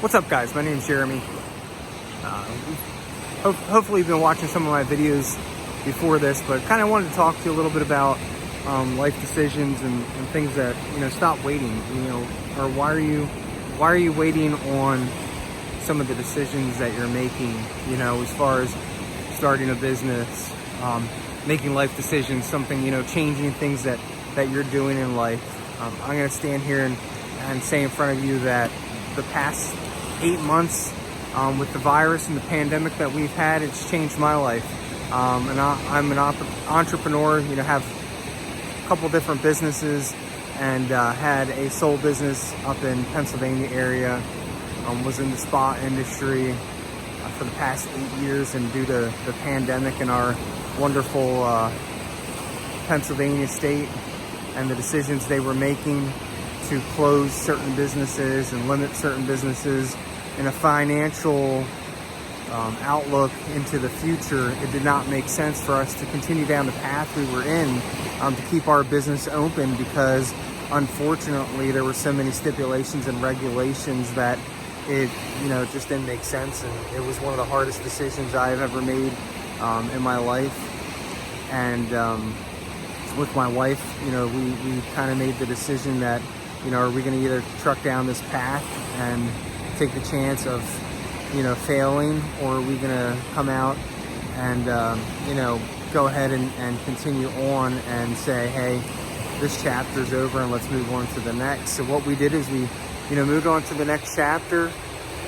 What's up, guys? My name is Jeremy. Hopefully you've been watching some of my videos before this, but kind of wanted to talk to you a little bit about life decisions and things that, stop waiting, or why are you waiting on some of the decisions that you're making, as far as starting a business, making life decisions, something, changing things that you're doing in life. I'm going to stand here and say in front of you that the past 8 months with the virus and the pandemic that we've had, it's changed my life. And I'm an entrepreneur, have a couple different businesses, and had a sole business up in Pennsylvania area. Was in the spa industry for the past 8 years, and due to the pandemic in our wonderful Pennsylvania state and the decisions they were making to close certain businesses and limit certain businesses in a financial outlook into the future, it did not make sense for us to continue down the path we were in to keep our business open, because unfortunately there were so many stipulations and regulations that it just didn't make sense. And it was one of the hardest decisions I've ever made in my life. And with my wife, we kind of made the decision that, are we going to either truck down this path and take the chance of, failing, or are we going to come out and, go ahead and continue on and say, hey, this chapter's over and let's move on to the next. So what we did is we, moved on to the next chapter.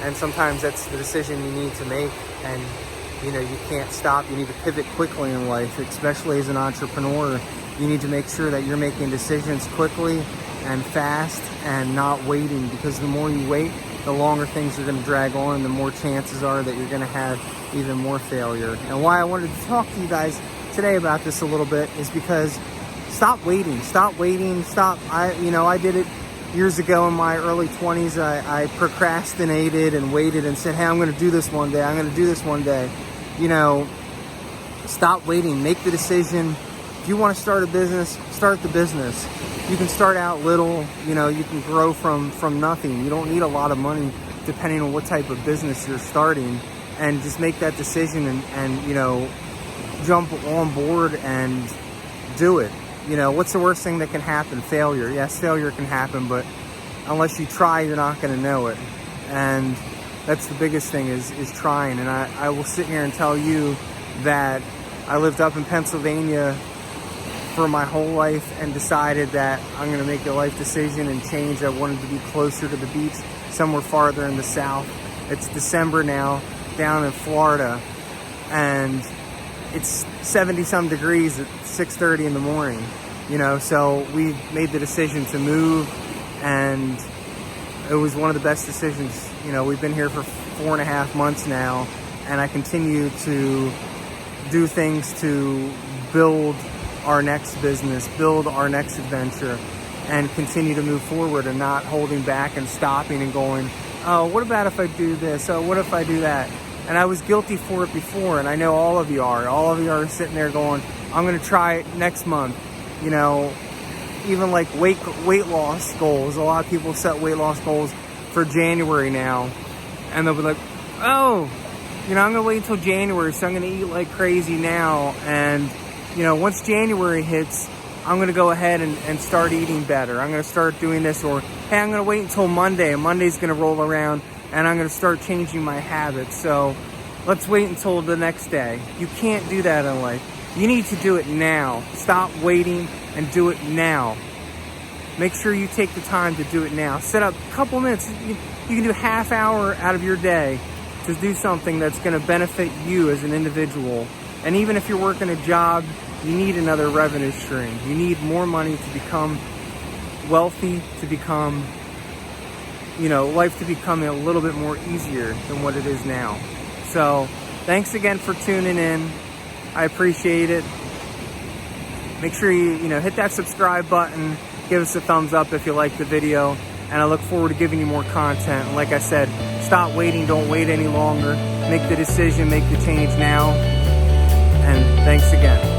And sometimes that's the decision you need to make. And, you can't stop. You need to pivot quickly in life, especially as an entrepreneur. You need to make sure that you're making decisions quickly and fast and not waiting, because the more you wait, the longer things are going to drag on, and the more chances are that you're going to have even more failure. And why I wanted to talk to you guys today about this a little bit is because stop waiting. I did it years ago in my early 20s. I procrastinated and waited and said, hey, I'm going to do this one day. Stop waiting. Make the decision. If you want to start a business, start the business. You can start out little, you can grow from nothing. You don't need a lot of money depending on what type of business you're starting, and just make that decision and jump on board and do it. What's the worst thing that can happen? Failure. Yes, failure can happen, but unless you try, you're not going to know it. And that's the biggest thing is trying. And I will sit here and tell you that I lived up in Pennsylvania for my whole life and decided that I'm going to make a life decision and change. I wanted to be closer to the beach, somewhere farther in the south. It's December now, down in Florida, and it's 70-some degrees at 6:30 in the morning, so we made the decision to move, and it was one of the best decisions. We've been here for 4.5 months now, and I continue to do things to build our next business, build our next adventure, and continue to move forward, and not holding back and stopping and going, oh, what about if I do this? Oh, what if I do that? And I was guilty for it before, and I know all of you are. All of you are sitting there going, I'm going to try it next month. Even like weight loss goals. A lot of people set weight loss goals for January now, and they'll be like, oh, I'm going to wait until January, so I'm going to eat like crazy now. And once January hits, I'm going to go ahead and start eating better. I'm going to start doing this. Or, hey, I'm going to wait until Monday, and Monday's going to roll around, and I'm going to start changing my habits. So let's wait until the next day. You can't do that in life. You need to do it now. Stop waiting and do it now. Make sure you take the time to do it now. Set up a couple minutes. You can do a half hour out of your day to do something that's going to benefit you as an individual. And even if you're working a job, you need another revenue stream. You need more money to become wealthy, to become, life to become a little bit more easier than what it is now. So thanks again for tuning in. I appreciate it. Make sure you hit that subscribe button. Give us a thumbs up if you like the video. And I look forward to giving you more content. And like I said, stop waiting. Don't wait any longer. Make the decision. Make the change now. And thanks again.